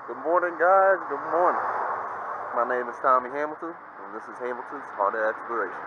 Good morning, guys. Good morning. My name is Tommy Hamilton, and this is Hamilton's Haunted Explorations.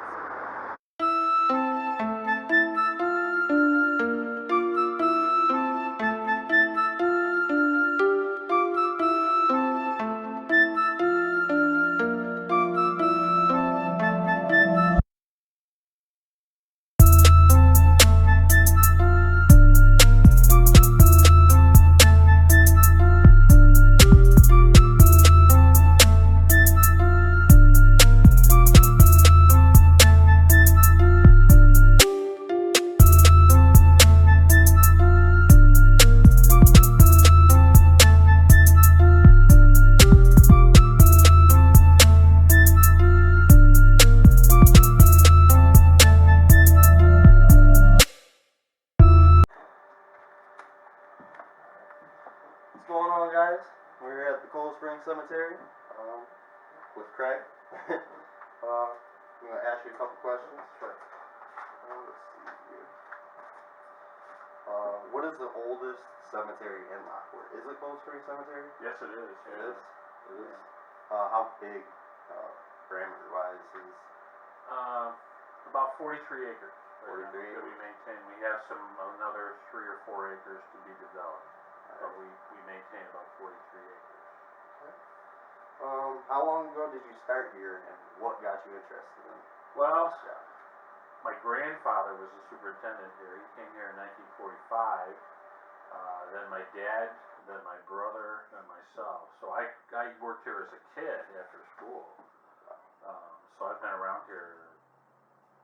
What's going on, guys? We're here at the Cold Spring Cemetery with Craig. I'm going to ask you a couple questions. Sure. Let's see here. What is the oldest cemetery in Lockport? Is it Cold Spring Cemetery? Yes, it is. It is? It is. How big, parameter-wise, is About 43 acres. 43 that we maintain. We have another 3 or 4 acres to be developed, but we maintain about 43 acres. How long ago did you start here, and what got you interested in Well, this job? my grandfather was the superintendent here. He came here in 1945. Then my dad, then my brother, then myself. So I worked here as a kid after school. So I've been around here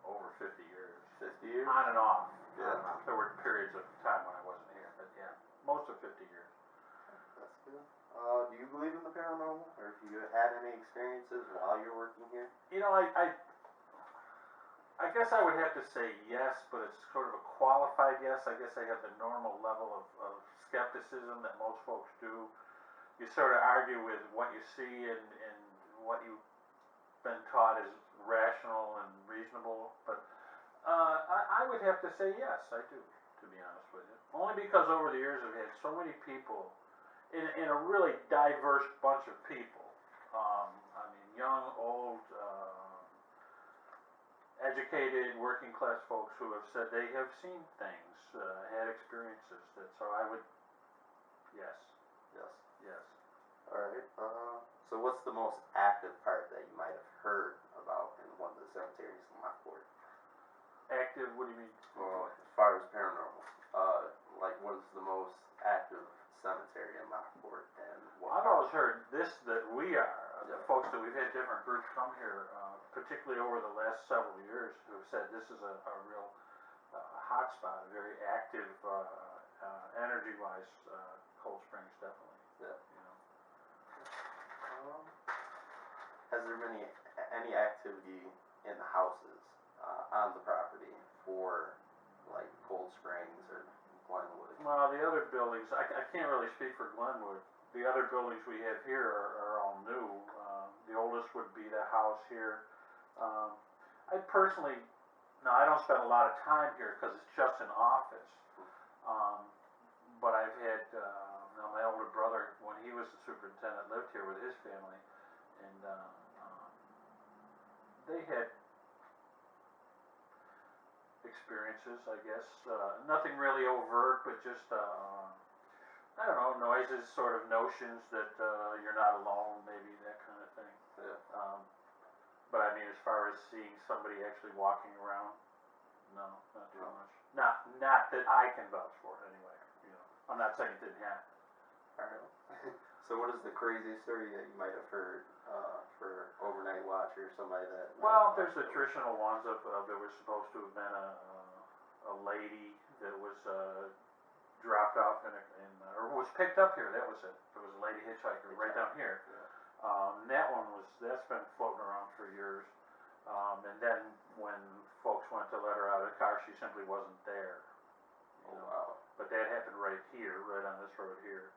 over 50 years. 50 years? On and off. Yeah. There were periods of time when I wasn't here, but yeah, most of 50 years. That's good. Do you believe in the paranormal, or if you had any experiences while you're working here? You know, I guess I would have to say yes, but it's sort of a qualified yes. I guess I have the normal level of skepticism that most folks do. You sort of argue with what you see and what you've been taught is rational and reasonable, but I would have to say yes, I do, to be honest with you. Only because over the years I've had so many people, in a really diverse bunch of people. I mean, young, old, educated, working class folks who have said they have seen things, had experiences that, so I would, yes, Yes. yes. Alright, so what's the most active part that you might have heard about in one of the cemeteries in Lockport? Active, what do you mean? Well, as far as paranormal, like what's the most active cemetery in Lockport, and what? I've always heard this, that we are, the Yeah. folks that we've had different groups come here, particularly over the last several years, who have said this is a real hot spot, a very active, energy-wise, Cold Springs, definitely. Yeah. You know. Has there been any activity in the houses on the property for like Cold Springs or Glenwood? Well, the other buildings, I can't really speak for Glenwood. The other buildings we have here are all new. The oldest would be the house here. I personally, now I don't spend a lot of time here because it's just an office. But I've had, now my older brother, when he was the superintendent, lived here with his family, and they had experiences, I guess. Nothing really overt, but just, I don't know, noises, sort of notions that you're not alone, maybe that kind of thing. Yeah. But I mean, as far as seeing somebody actually walking around, no, not too much. Not that I can vouch for, anyway. You know, I'm not saying it didn't happen. Alright. So what is the craziest story that you might have heard for overnight watch or somebody that? Well, there's the traditional ones of there was supposed to have been a lady that was dropped off or was picked up here. That was it. There was a lady hitchhiker right down here. Yeah. That's been floating around for years. And then when folks went to let her out of the car, she simply wasn't there. Oh, wow. But that happened right here, right on this road here.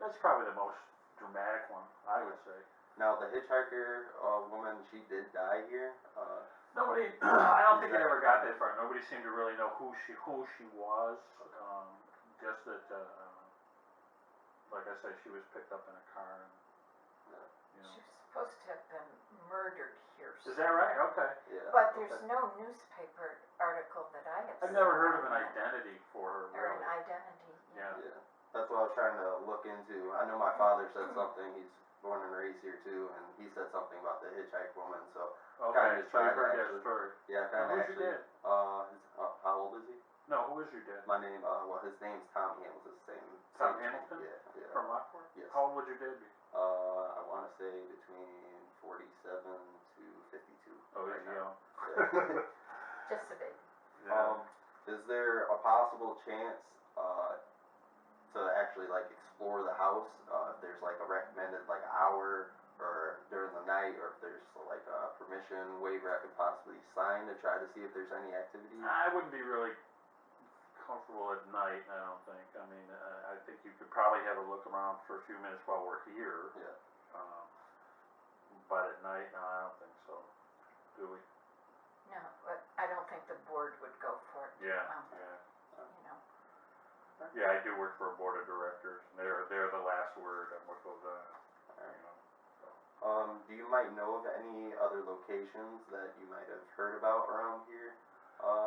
That's probably the most dramatic one, I would say. Now the hitchhiker woman, she did die here. Nobody, I don't think it ever got that far. Nobody seemed to really know who she was. Just that like I say, she was picked up in a car and, you know. She was supposed to have been murdered here. Is that right? Okay. Yeah. But there's no newspaper article that I have I've seen. never heard of on an that. identity for her, Or an really. identity, Yeah. Yeah, that's what I was trying to look into. I know my father said something, he's born and raised here too, and he said something about the hitchhike woman, so, Okay, just so you've tried to heard that actually- story. yeah, Now, kinda who's your actually, dad? how old is he? No, who is your dad? My name, well, his name's Tom Hamilton, same. Tom same- Hamilton? Yeah. From Lockport? Yes. How old would your dad be? I wanna say between 47 to 52. Oh, right he's now. young. Yeah. just a baby. Yeah. Is there a possible chance, to actually like explore the house, if there's like a recommended like hour or during the night, or if there's like a permission waiver I could possibly sign to try to see if there's any activity? I wouldn't be really comfortable at night, I don't think. I mean, I think you could probably have a look around for a few minutes while we're here. Yeah. But at night, no, I don't think so. Do we? No, but I don't think the board would go for it. Yeah, yeah. You know, Yeah, I do work for a board of directors, and they're the last word on what goes on, you know, so. Do you might know of any other locations that you might have heard about around here?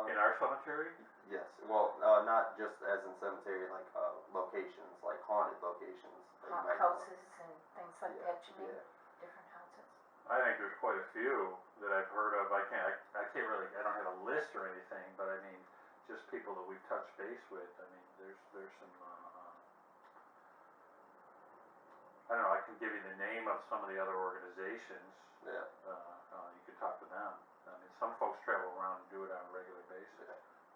In our cemetery? Yes, well, not just as in cemetery, like, locations, like haunted locations that you might know. houses and things like Yeah, that, you mean, yeah. different houses. I think there's quite a few that I've heard of. I can't really, I don't have a list or anything, but I mean, just people that we've touched base with. I mean, there's some, I don't know, I can give you the name of some of the other organizations. Yeah. You could talk to them. I mean, some folks travel around and do it on a regular basis,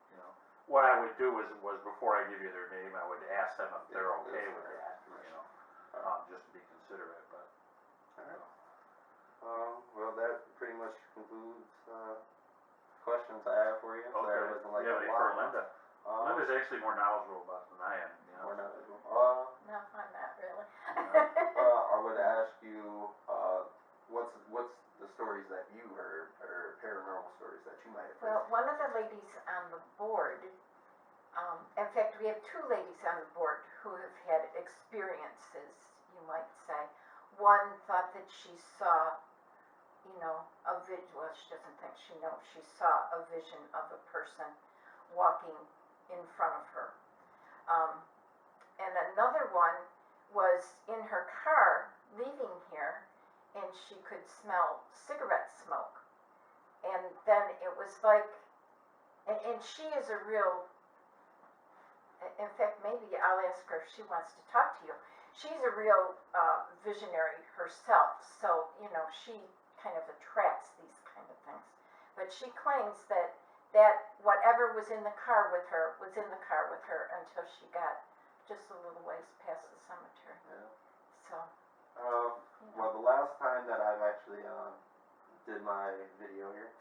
you know. What I would do was before I give you their name, I would ask them if they're okay with that, you know, just to be considerate, but. Alright. Well, that pretty much concludes, questions I have for you. Okay, There wasn't like you have a any lot. for Linda? Linda's actually more knowledgeable about it than I am, you know. Or not. No, I'm not really. I would ask you, what's the stories that you heard, or paranormal stories that you might have heard? Well, one of the ladies on the board, in fact, we have two ladies on the board who have had experiences, you might say. One thought that she saw, you know, well, she doesn't think she knows, she saw a vision of a person walking in front of her. And another one was in her car leaving here, and she could smell cigarette smoke. And then it was like, and she is a real, in fact, maybe I'll ask her if she wants to talk to you. She's a real visionary herself, so, you know, she kind of attracts these kind of things. But she claims that whatever was in the car with her was in the car with her until she got just a little ways past the cemetery. Yeah. So, Well, the last time that I've actually, did my video here,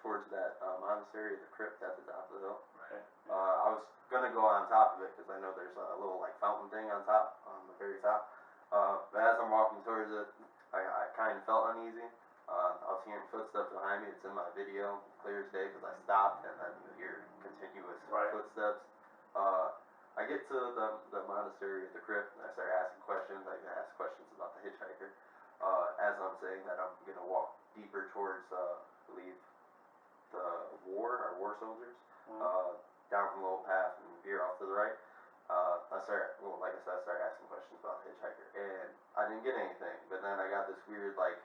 towards that, monastery, the crypt at the top of the hill. Right. I was gonna go on top of it, cause I know there's a little like fountain thing on top, on the very top. But as I'm walking towards it, I kind of felt uneasy. I was hearing footsteps behind me. It's in my video, clear as day, cause I stopped and then you hear continuous Right. footsteps. I get to the monastery at the crypt and I start asking questions. I can ask questions about the hitchhiker. As I'm saying that, I'm gonna walk deeper towards, I believe, the our war soldiers. Down from the little path and veer off to the right. Like I said, I started asking questions about the hitchhiker, and I didn't get anything. But then I got this weird, like,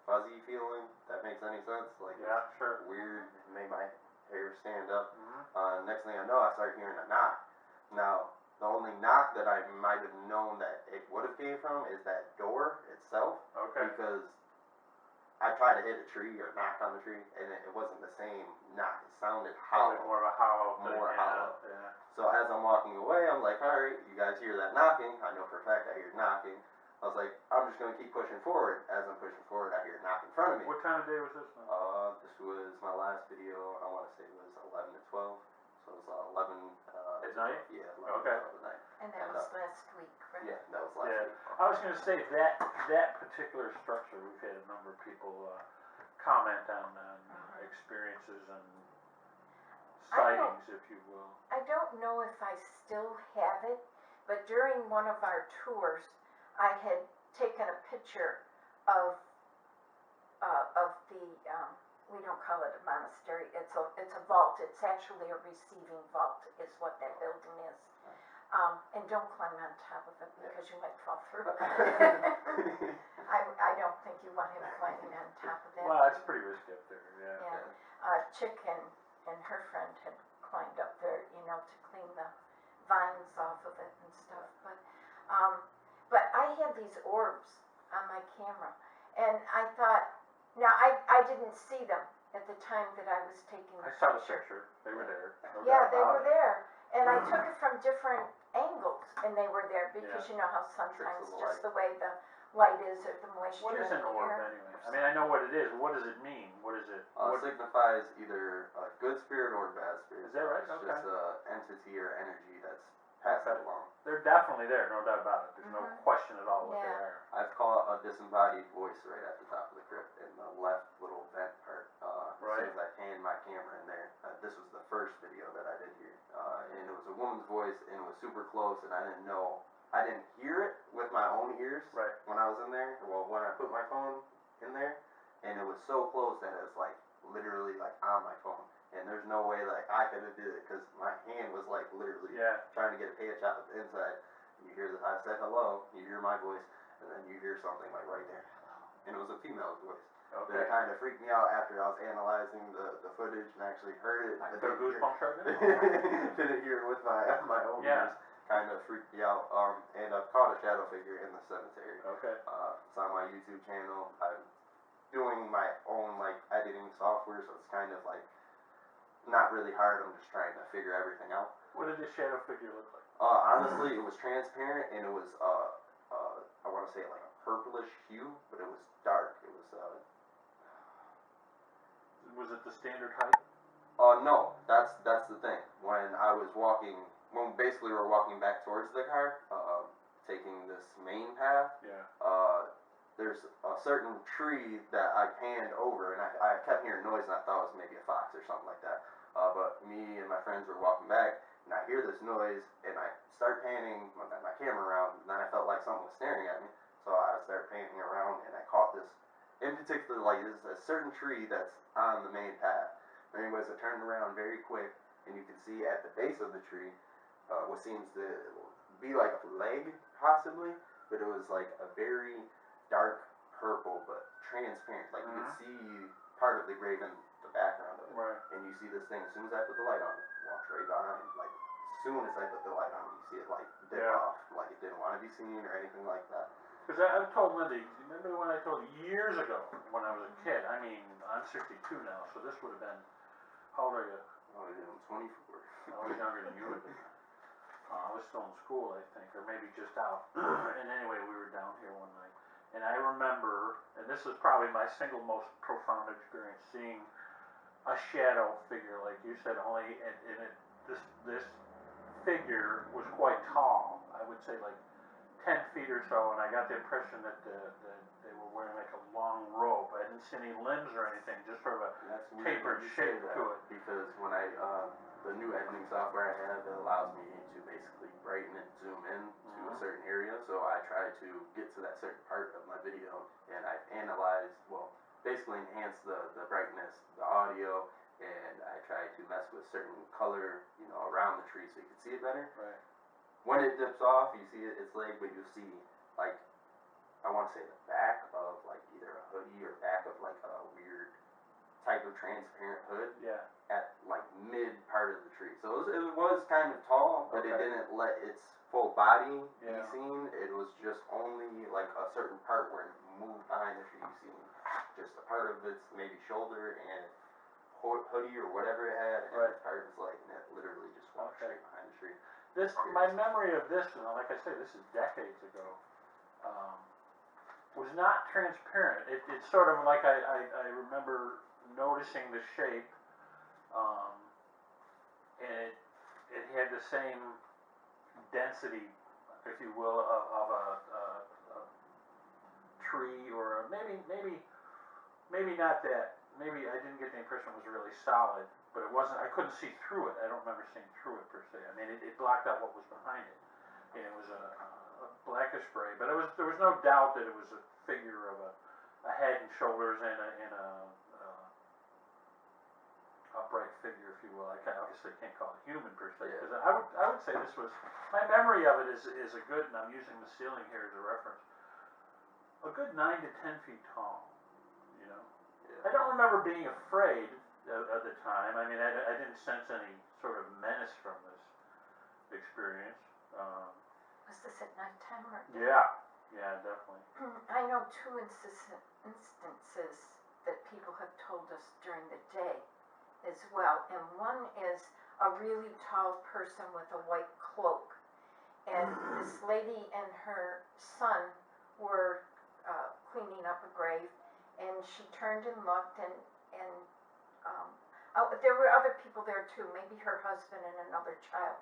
fuzzy feeling. If that makes any sense? Like, Yeah, sure. weird, it made my hair stand up. Mm-hmm. Next thing I know, I started hearing a knock. Now, the only knock that I might have known that it would have came from is that door itself, Okay. because I tried to hit a tree or knock on the tree, and it wasn't the same knock. It sounded hollow. Probably more of a hollow thing. More yeah, hollow. Yeah. So as I'm walking away, I'm like, alright, you guys hear that knocking. I know for a fact I hear knocking. I was like, I'm just going to keep pushing forward. As I'm pushing forward, I hear a knock in front of me. What time of day was this now? This was my last video. I want to say it was 11 to 12. So it was 11 At night? Yeah, 11 Okay. to 12 at night. and that was last week, right? Yeah, that was last Yeah. week. I was gonna say that particular structure, we've had a number of people, comment on experiences and I don't- sightings, if you will. I don't know if I still have it, but during one of our tours, I had taken a picture of the, we don't call it a monastery, it's a vault, it's actually a receiving vault is what that building is. And don't climb on top of it because you might fall through. I don't think you want him climbing on top of that. Well, that's pretty risky up there, yeah. Yeah, Chick and her friend had climbed up there, you know, to clean the vines off of it and stuff, but I had these orbs on my camera, and I thought, now I didn't see them at the time that I was taking the I saw the picture. picture, they were there. No Yeah, doubt they about were it. there, and I took it from different angles, and they were there, because Yeah. you know how sometimes the just light. the way the light is or the moisture What is in an the orb air. anyway? I mean, I know what it is, what does it mean? What is it? Signifies either a good spirit or a bad spirit. Is that right? It's Okay. just an entity or energy that's passing Okay. along. They're definitely there, no doubt about it, there's no Mhm. question at all what they Yeah. are. I've caught a disembodied voice right at the top of the crypt in the left little vent part. Right. As soon as I hand my camera in there, this was the first video that I did here, and it was a woman's voice, and it was super close, and I didn't hear it with my own ears Right. when I was in there. Well, when I put my phone in there, and it was so close that it was like literally like on my phone, and there's no way like I could have did it because my hand was like literally Yeah. trying to get a page out of the inside. You hear that I said hello, you hear my voice, and then you hear something like right there, hello, and it was a female's voice. But Okay. it kind of freaked me out after I was analyzing the footage and actually heard it. I didn't feel hear- goosebumps right now. didn't hear it with my own Yeah. ears. Kind of freaked me out. And I've caught a shadow figure in the cemetery. Okay. It's on my YouTube channel. I'm doing my own like editing software, so it's kind of like not really hard. I'm just trying to figure everything out. What did this shadow figure look like? Honestly, it was transparent and it was I want to say like a purplish hue, but it was dark. It was Was it the standard height? no, that's the thing. When I was walking, when basically we're walking back towards the car, taking this main path, Yeah. there's a certain tree that I panned over, and I kept hearing noise, and I thought it was maybe a fox or something like that. But me and my friends were walking back, and I hear this noise, and I start panning my camera around, and then I felt like something was staring at me, so I started panning around, and I caught this, in particular, like, there's a certain tree that's on the main path. But anyways, I turned around very quick, and you can see at the base of the tree, what seems to be like a leg, possibly, but it was like a very dark purple, but transparent, like you could see part of the grave in the background of it. Right. And you see this thing, as soon as I put the light on, it walks right behind, like, as soon as I put the light on, you see it, like, dip Yeah. off, like it didn't want to be seen or anything like that. Because I've told Lindy, remember when I told you years ago, when I was a kid, I mean, I'm 62 now, so this would have been, how old are you? Oh, yeah, I'm 24. I was younger than you would be. I was still in school, I think, or maybe just out. And anyway, we were down here one night, and I remember, and this is probably my single most profound experience, seeing a shadow figure, like you said, only, this figure was quite tall. I would say like 10 feet or so, and I got the impression that they were wearing like a long robe. I didn't see any limbs or anything, just sort of a And that's weird tapered that you say shape that, to it. because when I the new editing software I have, it allows me to basically brighten and zoom in to a certain area, so I try to get to that certain part of my video, and I analyze, well, basically enhance the brightness, the audio, and I try to mess with certain color, you know, around the tree so you can see it better. Right. When it dips off, you see its leg, but you see, like, I want to say the back of, like, either a hoodie or back of, like, a weird type of transparent hood Yeah. at, like, mid part of the tree. So it was kind of tall, but it Okay. didn't let its full body Yeah. be seen. It was just only, like, a certain part where it moved behind the tree seen. Just a part of its maybe shoulder and hoodie or whatever it had, and Right. part of its leg, and it literally just walked Okay. straight behind the tree. My memory of this, and like I say, this is decades ago, was not transparent. It's sort of like I remember noticing the shape, and it had the same density, if you will, of a tree, or maybe not that. Maybe I didn't get the impression it was really solid, but it wasn't. I couldn't see through it. I don't remember seeing through it per se. I mean, it blocked out what was behind it, and it was pepper spray, but there was no doubt that it was a figure of a head and shoulders and a upright figure, if you will. Obviously can't call it human per se, because I would say this was, my memory of it is a good, and I'm using the ceiling here as a reference, a good 9 to 10 feet tall, you know. Yeah. I don't remember being afraid at the time. I mean, I didn't sense any sort of menace from this experience. Was this at nighttime or? Yeah, definitely. I know two instances that people have told us during the day as well, and one is a really tall person with a white cloak, and this lady and her son were cleaning up a grave, and she turned and looked, and there were other people there too, maybe her husband and another child,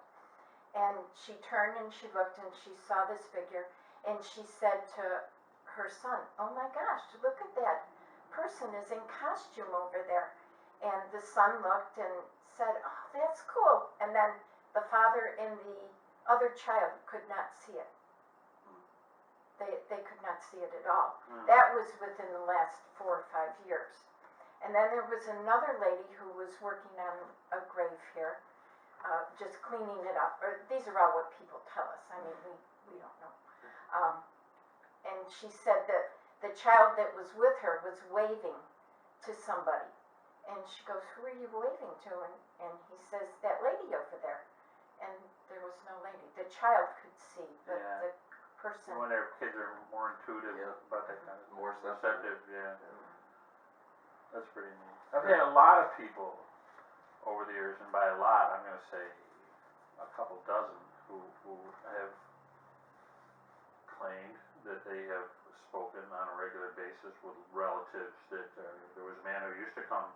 and she turned and she looked and she saw this figure, and she said to her son, "Oh my gosh, look at that person is in costume over there." And the son looked and said, "Oh, that's cool." And then the father and the other child could not see it. They could not see it at all. That was within the last 4 or 5 years. And then there was another lady who was working on a grave here, just cleaning it up. Or these are all what people tell us. I mean, we don't know. And she said that the child that was with her was waving to somebody. And she goes, "Who are you waving to?" And he says, "That lady over there." And there was no lady. The child could see the person. When their kids are more intuitive about that kind of More receptive, That's pretty neat. I've had a lot of people over the years, and by a lot, I'm going to say a couple dozen, who have claimed that they have spoken on a regular basis with relatives. That there was a man who used to come.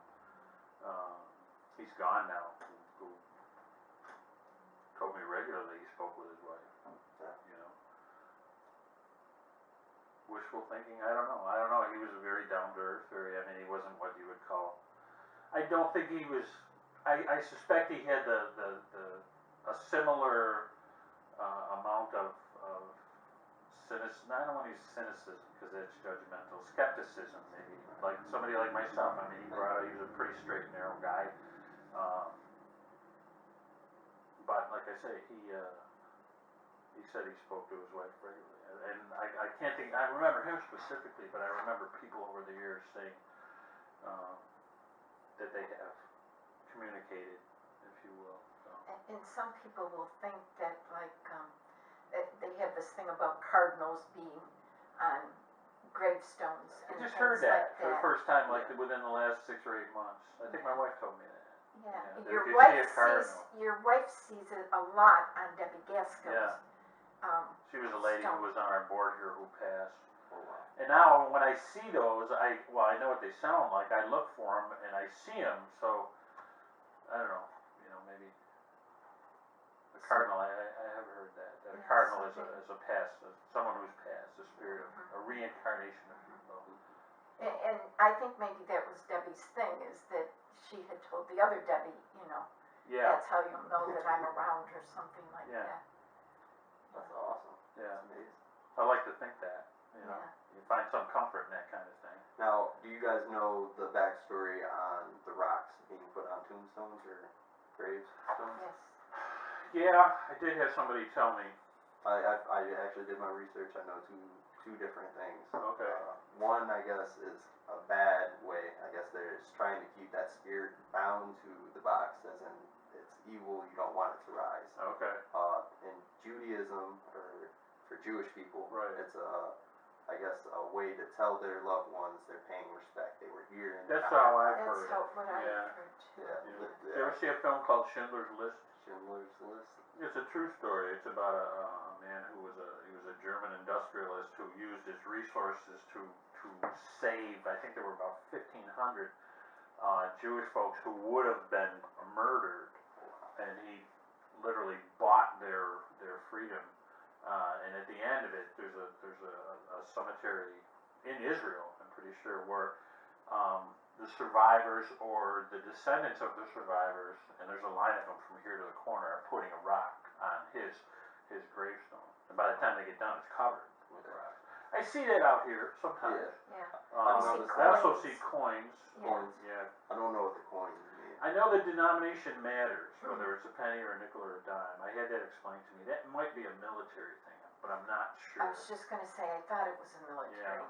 He's gone now. Who told me regularly he spoke with his wife. You know, wishful thinking. I don't know. He was very down to earth. I mean, he wasn't what you would call. I don't think he was. I suspect he had a similar amount of cynicism. I don't want to use cynicism because that's judgmental. Skepticism, maybe, like somebody like myself. I mean, he was a pretty straight and narrow guy. But like I say, he said he spoke to his wife regularly, and I can't think. I remember him specifically, but I remember people over the years saying that they have communicated, if you will. So. And some people will think that, like, they have this thing about cardinals being on gravestones. I and just heard things that like for the first time, like within the last 6 or 8 months. I think my wife told me that. Yeah, If your you wife see a cardinal. your wife sees it a lot on Debbie Gaskell's. She was a lady who was on our board here who passed. Oh, wow. And now when I see those, I know what they sound like. I look for them and I see them. So I don't know. You know, maybe a cardinal. I have heard that a cardinal is a past, someone who's passed, a spirit of a reincarnation of people. And I think maybe that was Debbie's thing, is that she had told the other Debbie, you know, that's how you'll know that I'm around, or something like that. That's awesome. Yeah. That's amazing. I like to think that, you know, you find some comfort in that kind of thing. Now, do you guys know the backstory on the rocks being put on tombstones or gravestones? Yes. Yeah, I did have somebody tell me. I actually did my research. I know two different things. Okay. One, I guess, is a bad way. I guess they're just trying to keep that spirit bound to the box, as in it's evil. You don't want it to rise. Okay. In Judaism, or for Jewish people, Right. it's I guess a way to tell their loved ones they're paying respect. They were here. That's how I've That's heard it. what I've Yeah. heard too. Yeah. Did you ever see a film called Schindler's List? Schindler's List. It's a true story. It's about a man who was a German industrialist who used his resources to save. I think there were about 1,500 Jewish folks who would have been murdered, and he literally bought their freedom. And at the end of it, there's a cemetery in Israel, I'm pretty sure, where the survivors or the descendants of the survivors, and there's a line of them from here to the corner, are putting a rock on his gravestone. And by the time they get done, it's covered. with rocks. I see that out here sometimes. Yeah. I don't You see know. I also coins. see coins. Yeah. Coins. Yeah. I don't know what the coins mean. I know the denomination matters, whether it's a penny or a nickel or a dime. I had that explained to me. That might be a military thing, but I'm not sure. I was just gonna say, I thought it was a military. Yeah.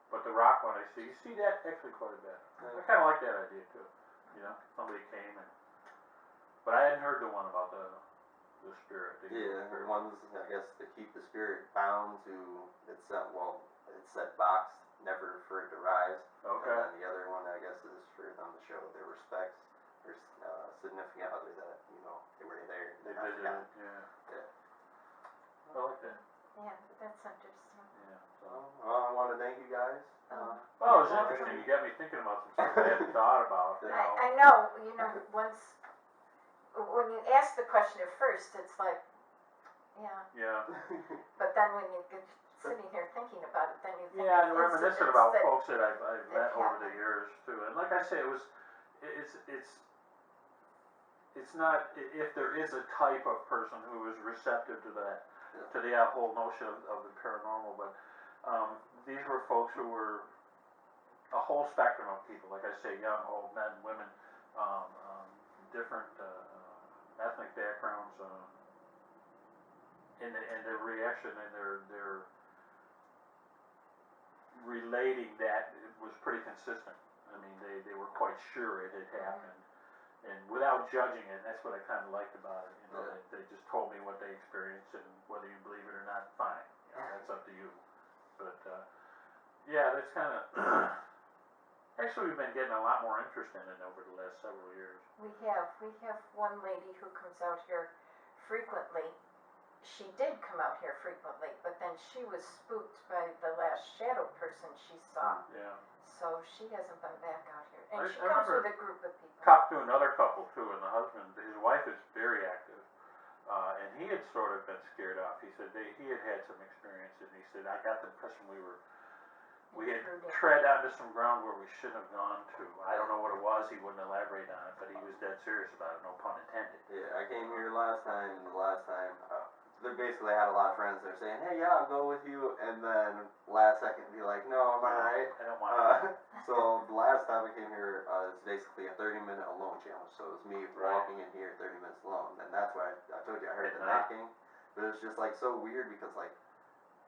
But the rock one, you see that actually quite a bit. I kind of like that idea too. You know, somebody came and, but I hadn't heard the one about the spirit. Yeah, ones, I guess, to keep the spirit bound to, it's said boxed, never for it to rise. Okay. And then the other one, I guess, is for them to show their respects, their significant other that, you know, they were there. They not visited. forgotten. Yeah. I like that. Yeah, that's interesting. Yeah. So. Well, I want to thank you guys. Well, it was interesting. You got me thinking about some stuff I hadn't thought about. You know. I know, you know, when you ask the question at first, it's like, yeah, Yeah. but then when you get sitting here thinking about it, then you think Yeah, and of reminiscent incidents about that, folks that I've met over the happened. years too. And like I say, it's not, if there is a type of person who is receptive to that, to the whole notion of the paranormal, but these were folks who were a whole spectrum of people, like I say, young, old, men, women, different ethnic backgrounds, and their reaction and their relating that it was pretty consistent. I mean, they were quite sure it had happened, and without judging it. That's what I kind of liked about it. You know, they just told me what they experienced, and whether you believe it or not, fine. You know, that's up to you. But yeah, that's kind of. Actually, we've been getting a lot more interest in it over the last several years. we have one lady who comes out here frequently. She did come out here frequently, but then she was spooked by the last shadow person she saw. Yeah. So she hasn't been back out here. And I she comes remember with a group of people. Talked to another couple too, and the husband, his wife is very active, and he had sort of been scared off. He said he had had some experience, and he said, I got the impression we had tread onto some ground where we shouldn't have gone to. I don't know what it was. He wouldn't elaborate on it, but he was dead serious about it. No pun intended. Yeah, I came here last time, and the last time, they basically had a lot of friends that were saying, hey, yeah, I'll go with you, and then last second be like, no, I'm alright. I don't want to. So the last time I came here, it's basically a 30-minute alone challenge. So it was me walking in here 30 minutes alone, and that's why I told you I heard the knocking. But it was just like so weird because like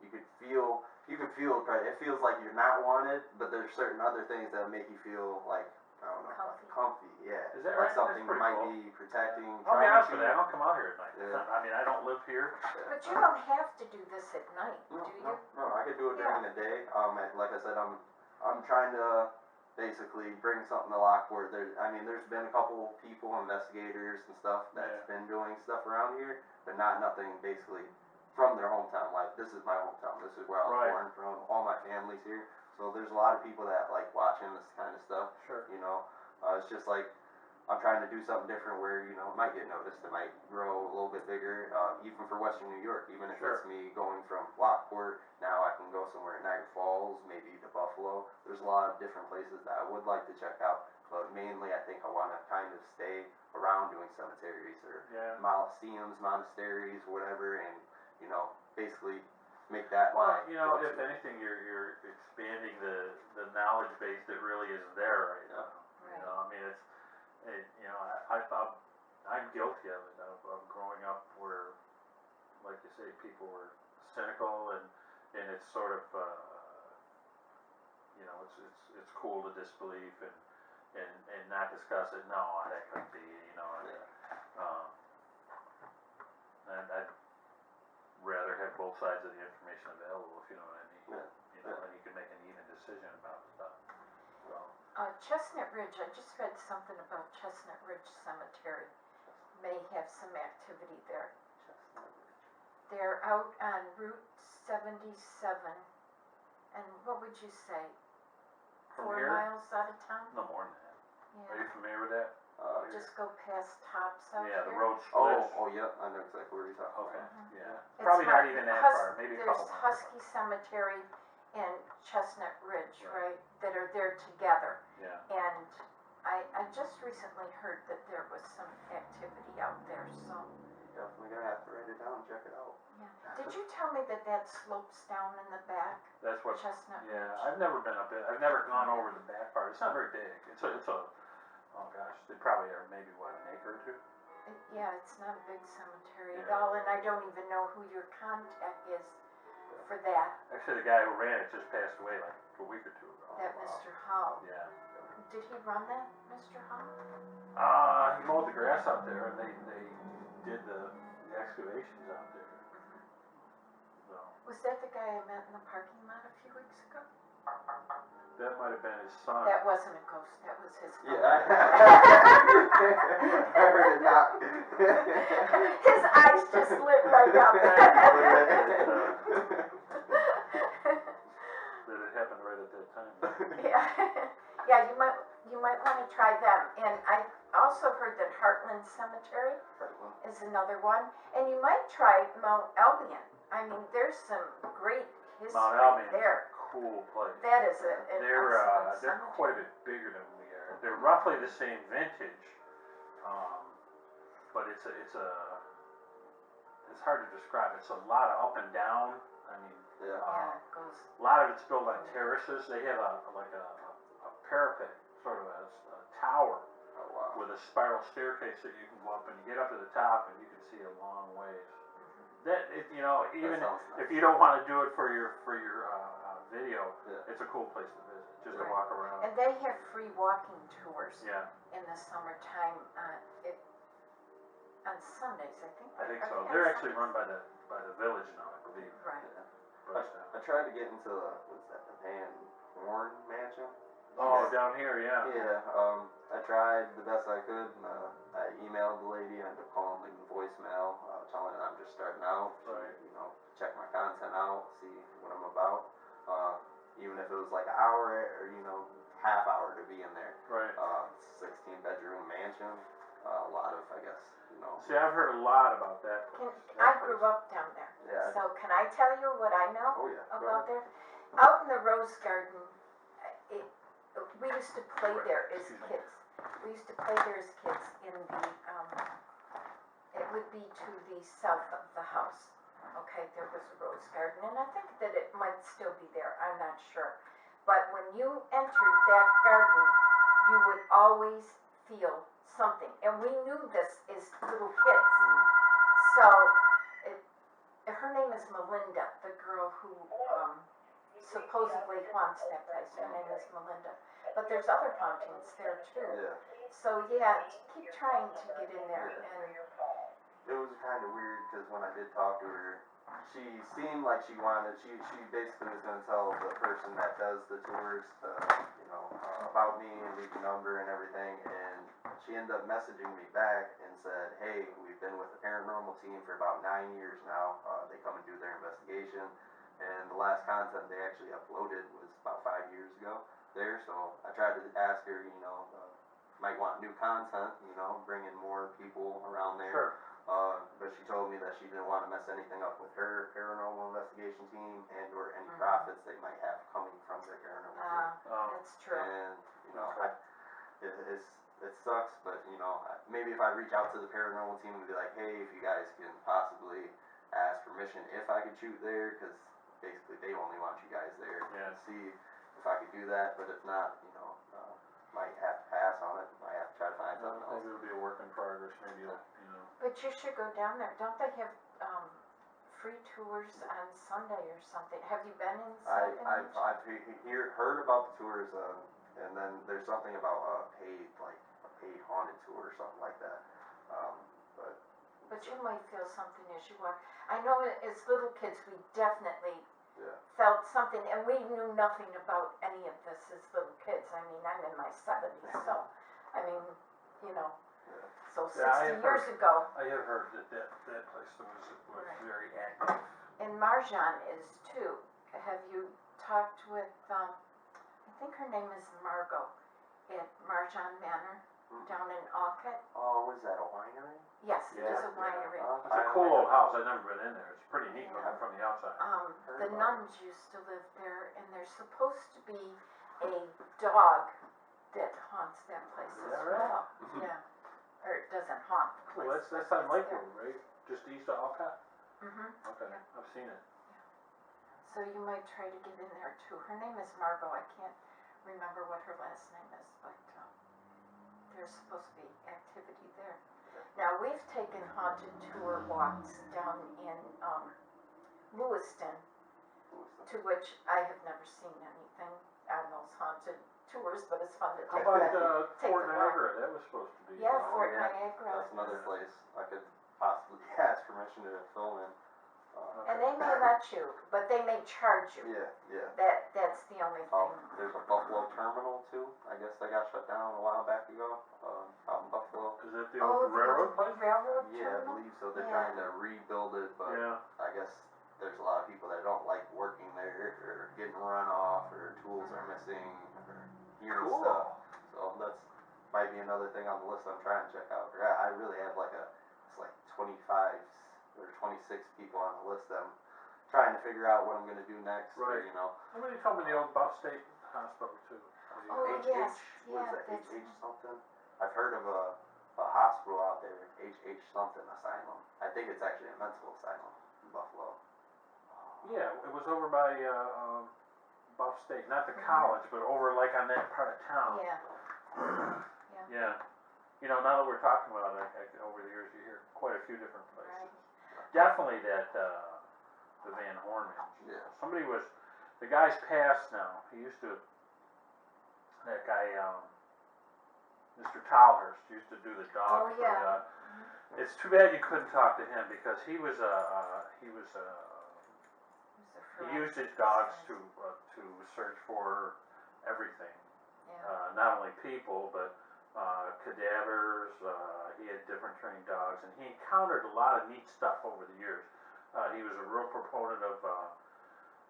you could feel it feels like you're not wanted, but there's certain other things that make you feel like I don't know, comfy. Yeah. Is that like right? something That's pretty might cool. be protecting. I'll be trying honest to. with you, I don't come out here at night. Yeah. I mean, I don't live here. But you don't have to do this at night, No, do you? no, I could do it during the day. Like I said, I'm trying to basically bring something to Lockport. There's been a couple people, investigators and stuff that's been doing stuff around here, but nothing basically from their hometown. Like this is my hometown. This is where I was born from. All my family's here. So there's a lot of people that like watching this kind of stuff. Sure. You know, it's just like I'm trying to do something different where, you know, it might get noticed, it might grow a little bit bigger, even for Western New York, even if it's me going from Lockport, now I can go somewhere at Niagara Falls, maybe to Buffalo. There's a lot of different places that I would like to check out, but mainly I think I want to kind of stay around doing cemeteries or mausoleums, monasteries, whatever, and, you know, basically make that my you know, if anything, you're expanding the knowledge base that really is there right now. Right. You know, I mean, you know, I thought I'm guilty of it, of growing up where, like you say, people were cynical and it's sort of, you know, it's cool to disbelieve and not discuss it. No, that couldn't be, you know, and I'd rather have both sides of the information available, if you know what I mean. Yeah. You know, and you can make an even decision about stuff. So. Chestnut Ridge, I just read something about Chestnut Ridge Cemetery. May have some activity there. They're out on Route 77, and what would you say? From 4 here? miles out of town? No more than that. Are Yeah. you familiar with that? Just go past Tops out Yeah, the here. road splits. Oh, yeah, I know exactly where you're talking Okay, about. yeah. It's Probably not even that Hus- far, maybe a couple There's miles. Husky Cemetery and Chestnut Ridge, Right. right, that are there together. Yeah. And I just recently heard that there was some activity out there, so, Definitely gonna have to write it down and check it out. yeah. Did Did you tell me that that slopes down in the back, That's what, Chestnut yeah, Ridge? I've never been up it, I've never gone over the back part, it's not very big, it's a, oh gosh, they probably are maybe, what, an acre or two? Yeah, it's not a big cemetery at Yeah. all, and I don't even know who your contact is for that, Actually, the guy who ran it just passed away like a week or two ago. that Mr. Hall. Yeah. Did he run that, Mr. Hall? He mowed the grass out there, and they did the excavations out there. So, Was that the guy I met in the parking lot a few weeks ago? that might have been his son. That wasn't a ghost, that was his Yeah, phone. I heard it not. His eyes just lit right up. That it happened right at that time. Yeah, yeah, you might wanna try them, and I also heard that Heartland Cemetery is another one, and you might try Mount Albion. I mean, there's some great history Mount Albion is there. a cool place. That is an They're excellent quite a cemetery. bit bigger than we are. They're roughly the same vintage, but it's hard to describe. It's a lot of up and down. I mean, Yeah. Yeah, it goes, a lot of it's built on terraces. They have a parapet, sort of a tower Oh, wow. with a spiral staircase that you can go up, and you get up to the top and you can see a long ways. Even sounds nice. if you don't want to do it for your video, Yeah. it's a cool place to visit, just to Right. walk around. and they have free walking tours Yeah, in the summertime, on Sundays, I think. I think Are so. they on They're actually Sundays? run by the village now, I believe. Right. But, I tried to get into what's that, the Van Horn Mansion? oh, down here, yeah. Yeah, I tried the best I could. I emailed the lady, I ended up calling, leaving a voicemail, telling her I'm just starting out. Right. Check my content out, see what I'm about. Even if it was like an hour or, half hour to be in there. Right. 16-bedroom mansion, a lot of, I guess, See, I've heard a lot about that place. I grew up down there, Yeah. so can I tell you what I know Oh yeah. go about ahead. there? Out in the Rose Garden, we used to play there as Excuse me. kids. We used to play there as kids in the, it would be to the south of the house. Okay, there was a rose garden, and I think that it might still be there, I'm not sure. But when you entered that garden, you would always feel something, and we knew this as little kids. So, her name is Melinda, the girl who, supposedly haunts that place, her name is Melinda. But there's other hauntings there too. Yeah. So yeah, keep trying to get in there, and It was kind of weird because when I did talk to her, she seemed like she wanted. She basically was going to tell the person that does the tours, about me and leave a number and everything. And she ended up messaging me back and said, "Hey, we've been with the Paranormal team for about 9 years now. They come and do their investigation, and the last content they actually uploaded was about 5 years ago there. So I tried to ask her, might want new content, bring in more people around there." Sure. But she told me that she didn't want to mess anything up with her paranormal investigation team and or any Mhm. profits they might have coming from their paranormal team. that's true. And it sucks, but maybe if I reach out to the paranormal team and be like, hey, if you guys can possibly ask permission if I could shoot there, because basically they only want you guys there. Yeah. And see if I could do that, but if not, might have to pass on it. Might have to try to find something else. Maybe it'll be a work in progress, maybe But you should go down there. Don't they have free tours on Sunday or something? Have you been inside? I've heard about the tours, and then there's something about a paid haunted tour or something like that. But you might feel something as you walk. I know as little kids we definitely Yeah. felt something, and we knew nothing about any of this as little kids. I mean, I'm in my 70s, so I mean, so 60 Yeah, I have years ago. I have heard that place was Right. very active. And Marjan is too. Have you talked with, I think her name is Margot, at Marjan Manor down in Alcott? Oh, was that a winery? Yes, it is a Yeah. winery. It's a cool old house, I've never been in there, it's pretty neat looking from the outside. The nuns used to live there, and there's supposed to be a dog that haunts that place Is as that right? well. Yeah, or it doesn't haunt the place. Well, that's but on it's Lake there. Road, right? Just east of Alcott? Okay, Yeah. I've seen it. So you might try to get in there too. Her name is Margot. I can't remember what her last name is, but there's supposed to be activity there. Now, we've taken haunted tour walks down in Lewiston, to which I have never seen anything on those haunted tours, but it's fun to How take. about Take Fort the walk. Niagara? That was supposed to be. Yeah, Oh, Fort yeah. Niagara. That's another place I could possibly ask permission to film in. And they may let you, but they may charge you. Yeah. That's the only Oh, thing. there's a Buffalo terminal too. I guess they got shut down a while back ago. Out in Buffalo. Is that the old railroad place? Railroad Yeah, I terminal? believe so. They're Yeah. trying to rebuild it, but Yeah. I guess there's a lot of people that don't like working there or getting run off or tools are missing or hearing Cool. stuff. So that's might be another thing on the list I'm trying to check out. I really have it's like 25 or 26 people on the list that I'm trying to figure out what I'm gonna do next. Right. Or, you know. Somebody told me the old Buff State Hospital too. Oh, H.H. yes. What Yeah, is that? that's- H.H. something? I've heard of a hospital out there, H.H. something asylum. I think it's actually a mental asylum in Buffalo. Yeah, it was over by Buff State, not the college, but over like on that part of town. Yeah. Yeah. You know, now that we're talking about it, over the years you hear quite a few different places. Right. Definitely that the Van Horn man. Yeah. Somebody was, the guy's passed now. He used to, that guy, Mr. Talhurst used to do the dog. Oh, yeah. It's too bad you couldn't talk to him because he was he used his dogs to search for everything. Yeah. Not only people, but cadavers. He had different trained dogs, and he encountered a lot of neat stuff over the years. He was a real proponent of.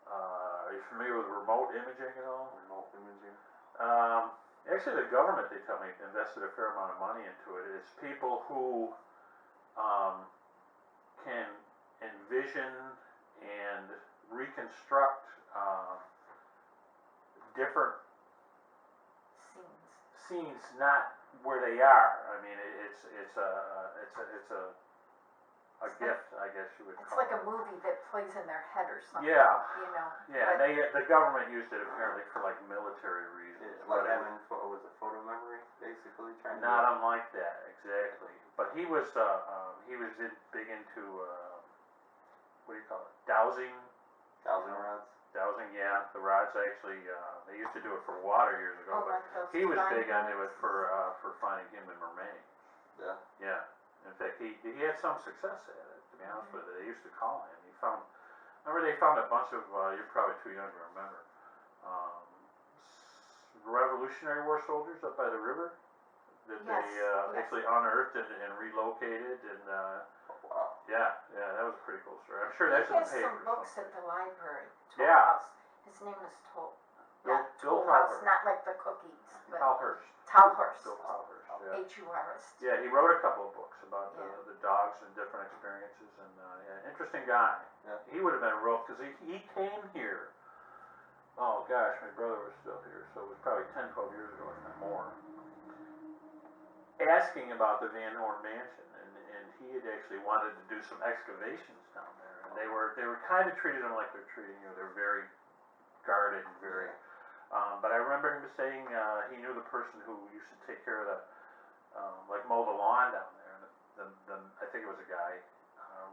Are you familiar with remote imaging at all? Remote imaging. Actually, the government, they tell me, invested a fair amount of money into it. It's people who can envision and reconstruct different scenes, not where they are. I mean, it's a gift, I guess you would It's call like it. a movie that plays in their head or something. Yeah. You know. Yeah, but- the government used it apparently for like military reasons. It's but like it having was it photo memory basically trying not to. unlike that, exactly. But he was big into what do you call it? Dowsing. Dowsing rods. Dowsing, yeah. The rods actually they used to do it for water years ago, Oh, but like those he was flying big onto it rods. for finding human remains. Yeah. Yeah. In fact, he had some success at it. To be honest with you, they used to call him. Remember they found a bunch of. You're probably too young to remember. Revolutionary War soldiers up by the river that they Yes. actually unearthed and relocated and Oh, wow. yeah, that was a pretty cool story. I'm sure that's He in the has paper. some books at the library. Yeah. Tollhouse. His name is Bill Tollhouse, Talhurst. not like the cookies, but Talhurst. Talhurst. Bill Talhurst. Yeah. H.U.R.S. Yeah, he wrote a couple of books about Yeah. the dogs and different experiences and yeah, interesting guy. Yeah. He would have been a real because he came here. Oh gosh, my brother was still here, so it was probably 10, 12 years ago, if not more. Asking about the Van Horn Mansion, and he had actually wanted to do some excavations down there, and they were kind of treated him like they're treating you. They're very guarded and very. But I remember him saying he knew the person who used to take care of the like mow the lawn down there, and I think it was a guy.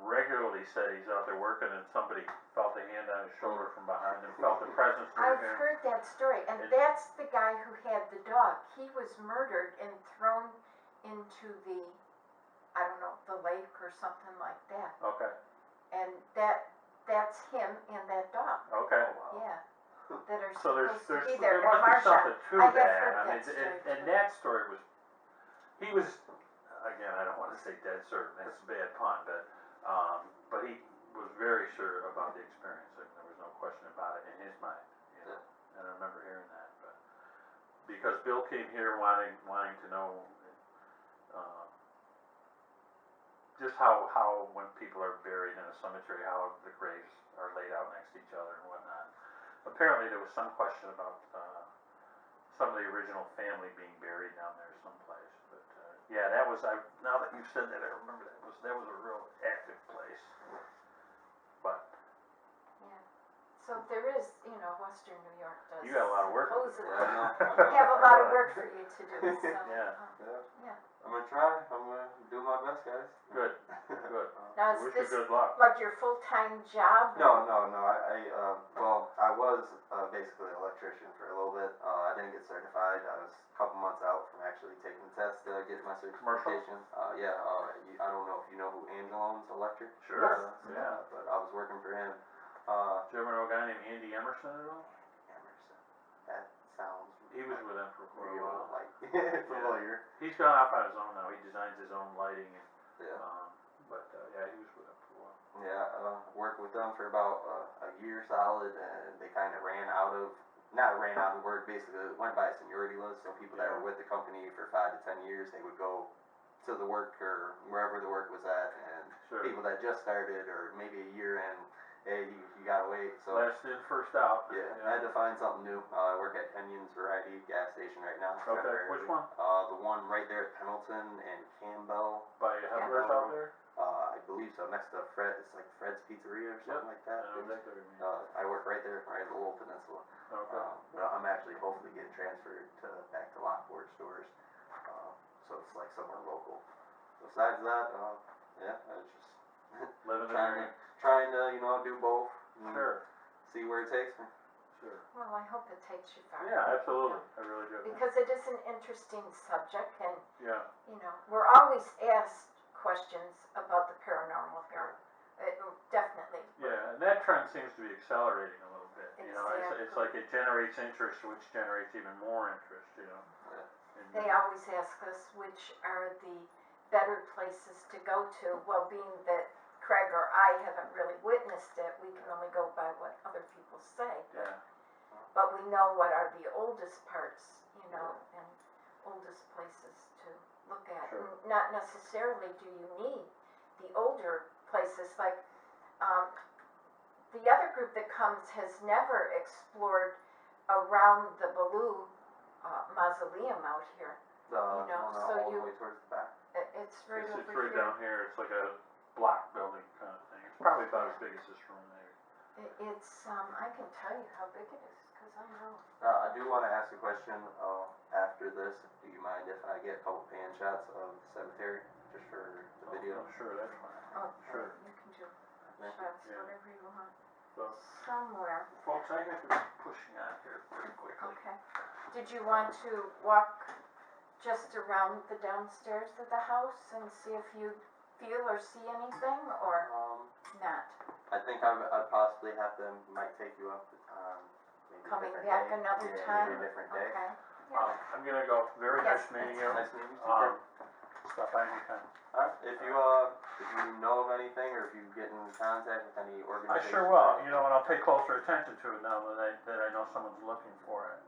Regularly said he's out there working and somebody felt a hand on his shoulder from behind and felt the presence I've near him. heard that story, and And- that's the guy who had the dog. He was murdered and thrown into the, I don't know, the lake or something like that. Okay, And that's him and that dog. okay. Oh, wow. Yeah. That are So supposed to be there there. And must be Marsha, something to I have that. heard I mean, that story and too. that story was, he was, again, I don't want to say dead certain, that's a bad pun, but he was very sure about the experience. There was no question about it in his mind. You know? And I remember hearing that, but because Bill came here wanting to know just how when people are buried in a cemetery, how the graves are laid out next to each other and whatnot. Apparently, there was some question about some of the original family being buried down there someplace. But yeah, that was. Now that you've said that, I remember that was a real active place. So there is, Western New York does. You got a lot of work to do. supposedly Yeah, I know. have a lot of work for you to do, so. Yeah. Yeah. I'm gonna try. I'm gonna do my best, guys. Good, good. Now, is Wish this you good luck. like your full-time job? No. I was basically an electrician for a little bit. I didn't get certified. I was a couple months out from actually taking the test to get my certification. I don't know if you know who Angelone's Electric. Sure. Yes. Yeah. But I was working for him. Do you ever know a guy named Andy Emerson at all? Emerson. That sounds. He was with them for quite a real, while. like familiar. He's gone off on his own now. He designs his own lighting and, Yeah. yeah, he was with them for a while. Yeah, worked with them for about a year solid, and they kind of not ran out of work, basically it went by a seniority list, so people that were with the company for 5 to 10 years, they would go to the work or wherever the work was at, and Sure. people that just started or maybe a year in, hey, you gotta wait, so. Last in, first out. Yeah, I had to find something new. I work at Kenyon's Variety gas station right now. Okay, temporarily. which one? The one right there at Pendleton and Campbell. By Headless out there? I believe so, next to Fred, it's like Fred's Pizzeria or something like that. I know exactly what you mean. I work right there, right at the little peninsula. Okay. But I'm actually hopefully getting transferred back to Lockport stores. So it's like somewhere local. Besides that, yeah, I was just Living in trying to, do both. Sure. See where it takes me. Sure. Well, I hope it takes you far. Yeah, absolutely. I really do. Because it is an interesting subject, and, Yeah. we're always asked questions about the paranormal here. Definitely. Yeah, and that trend seems to be accelerating a little bit. It's like it generates interest, which generates even more interest. And, They always ask us which are the better places to go to. Well, being that Craig or I haven't really witnessed it, we can only go by what other people say. Yeah. But we know what are the oldest parts, and oldest places to look at. Sure. Not necessarily do you need the older places, like, the other group that comes has never explored around the Baloo mausoleum out here. The one so all you- the way towards the back. It's right It's over right here. down here. It's like a block building kind of thing. It's probably about as big as this room there. It's, I can tell you how big it is, because I know. I do want to ask a question after this. Do you mind if I get a couple pan shots of the cemetery just for the video? Oh, sure, that's fine. Oh, Sure. you can do Thank you. shots, Yeah. whatever you want. So, Somewhere. folks, I have to be pushing on here pretty quickly. Okay. Did you want to walk just around the downstairs of the house and see if you feel or see anything, or not? I think I'd possibly have to, might take you up on maybe a Coming different back day. another Yeah, time? maybe a different day. Okay. Yeah. I'm gonna go. Very Yes, nice meeting you. Nice meeting you. Stop by anytime. Alright, if you know of anything, or if you get in contact with any I organizations. sure will, and I'll pay closer attention to it now that I know someone's looking for it.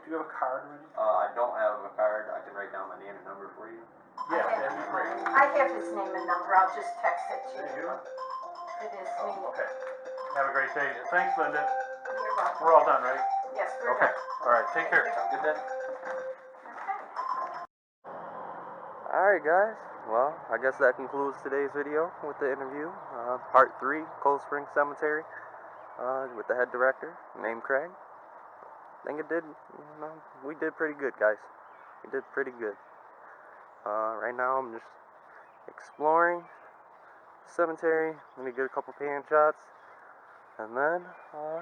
Do you have a card or anything? I don't have a card. I can write down my name and number for you. Yeah, that'd be great. I have his name and number, I'll just text it to Thank you. you. It is me. Okay. Have a great day. Thanks, Linda. You're welcome. We're all done, right? Yes, we're Okay. done. All right. Take care. Have a good day. Okay. Alright guys, well, I guess that concludes today's video with the interview, part 3, Cold Spring Cemetery, with the head director, named Craig. I think we did pretty good, guys. We did pretty good. Right now I'm just exploring the cemetery. Let me get a couple pan shots, and then, I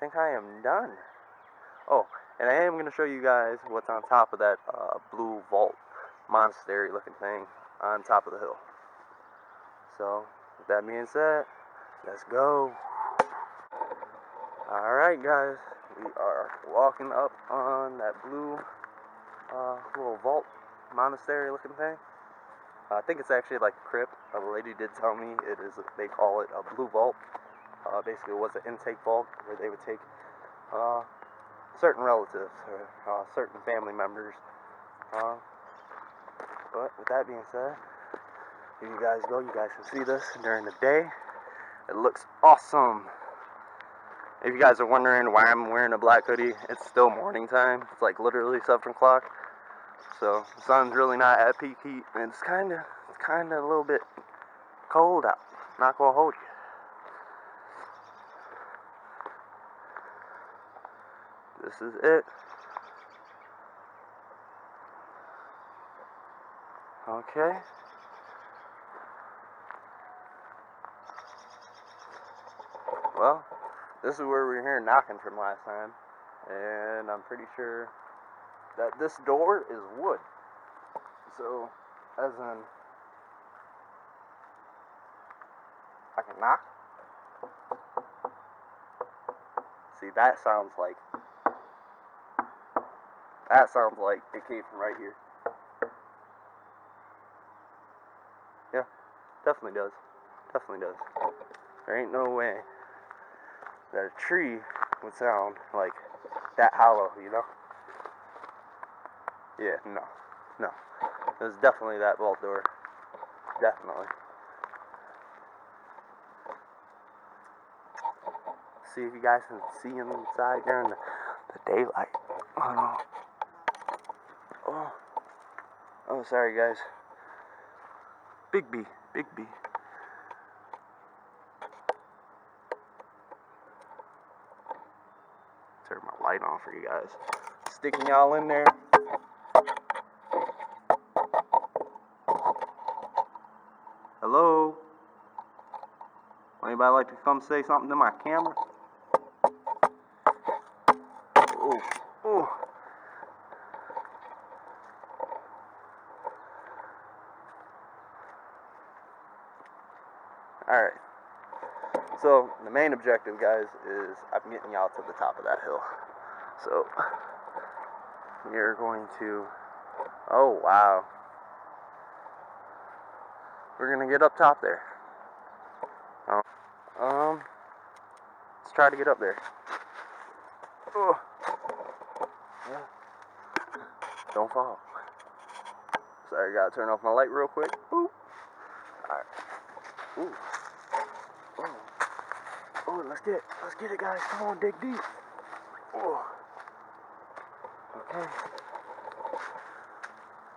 think I am done. Oh, and I am going to show you guys what's on top of that, blue vault monastery looking thing on top of the hill. So with that being said, let's go. Alright guys, we are walking up on that blue little vault monastery looking thing. I think it's actually like a crypt. A lady did tell me it is, they call it a blue vault. Basically it was an intake vault where they would take certain relatives or certain family members. But with that being said, here you guys go. You guys can see this during the day. It looks awesome. If you guys are wondering why I'm wearing a black hoodie, it's still morning time. It's like literally 7 o'clock. So the sun's really not at peak heat, and it's kind of a little bit cold out. Not gonna hold you. This is it. Okay. Well, this is where we were hearing knocking from last time. And I'm pretty sure that this door is wood. So, as in, I can knock. See, that sounds like it came from right here. Yeah, definitely does. Definitely does. There ain't no way that a tree would sound like that hollow, you know? Yeah, no. It was definitely that vault door. Definitely. See if you guys can see him inside during the daylight. Oh, sorry guys. Big B. Turn my light on for you guys. Sticking y'all in there. Hello? Anybody like to come say something to my camera? Oh. Alright. So, the main objective, guys, is I'm getting y'all to the top of that hill. So, we're going to... Oh, wow. We're going to get up top there. Let's try to get up there. Oh. Yeah. Don't fall. Sorry, gotta turn off my light real quick. Boop. Alright. Ooh. Oh, let's get it, guys. Come on, dig deep. Oh. Okay.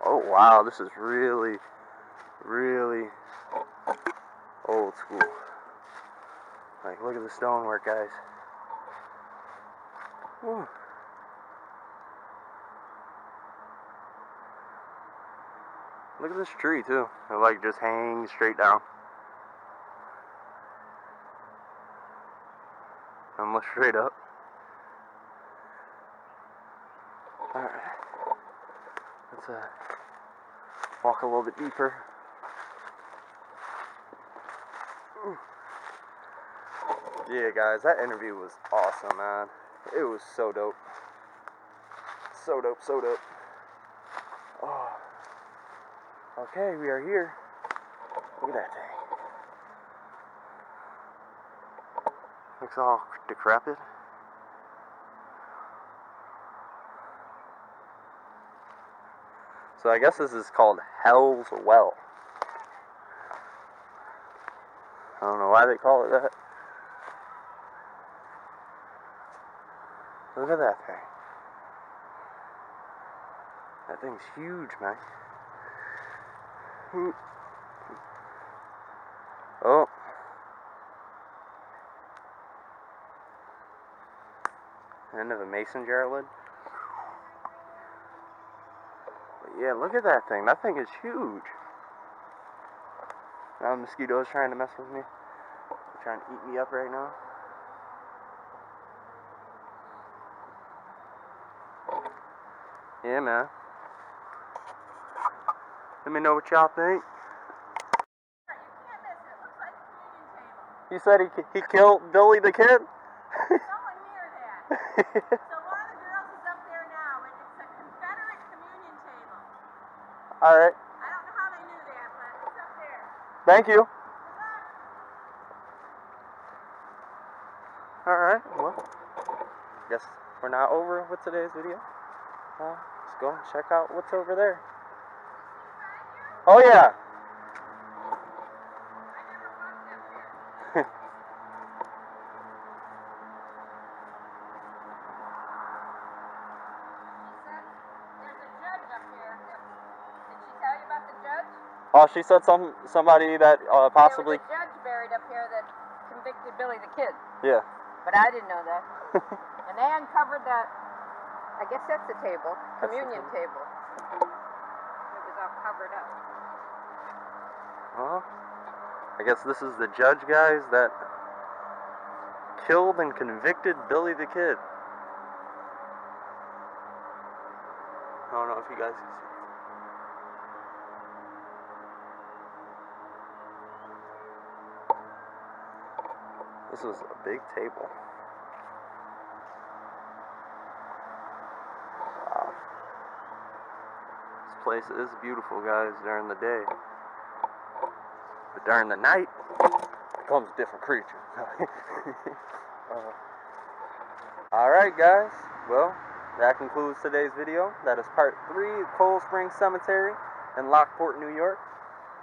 Oh, wow, this is really old school. Like, look at the stonework, guys. Ooh. Look at this tree, too. It, like, just hangs straight down. And look straight up. Alright. Let's, walk a little bit deeper. Ooh. Yeah, guys, that interview was awesome, man. It was so dope. So dope. Oh. Okay, we are here. Look at that thing. Looks all decrepit. So I guess this is called Hell's Well. I don't know why they call it that. Look at that thing. That thing's huge, man. Oh. End of a mason jar lid. But yeah, look at that thing. That thing is huge. Now the mosquito is trying to mess with me. They're trying to eat me up right now. Yeah, man. Let me know what y'all think. You said he killed Billy the Kid? Someone near that. So one of the girls is up there now, but it's a Confederate communion table. Alright. I don't know how they knew that, but it's up there. Thank you. Good luck. Alright, well, guess we're not over with today's video. Let's go and check out what's over there. Oh yeah. Oh, she said somebody that possibly... There was a judge buried up here that convicted Billy the Kid. Yeah. But I didn't know that. And they uncovered that I guess that's a table, That's the communion table. It was all covered up. Well, I guess this is the judge, guys, that killed and convicted Billy the Kid. I don't know if you guys can see. This was a big table. Wow. This place is beautiful, guys, during the day. But during the night, becomes a different creature. Alright, guys. Well, that concludes today's video. That is part 3 of Cold Spring Cemetery in Lockport, New York.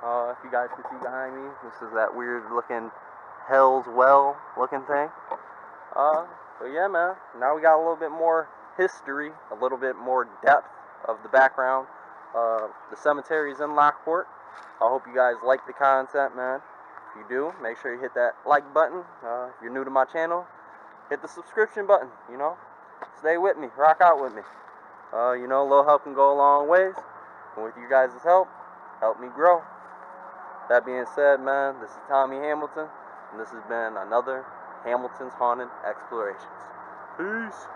If you guys can see behind me, this is that weird looking Hell's Well looking thing. But yeah, man, now we got a little bit more history, a little bit more depth of the background of the cemeteries in Lockport. I hope you guys like the content, man. If you do, make sure you hit that like button. If you're new to my channel, hit the subscription button, you know. Stay with me, rock out with me. You know, a little help can go a long ways. And with you guys' help me grow. That being said, man, this is Tommy Hamilton, and this has been another Hamilton's Haunted Explorations. Peace.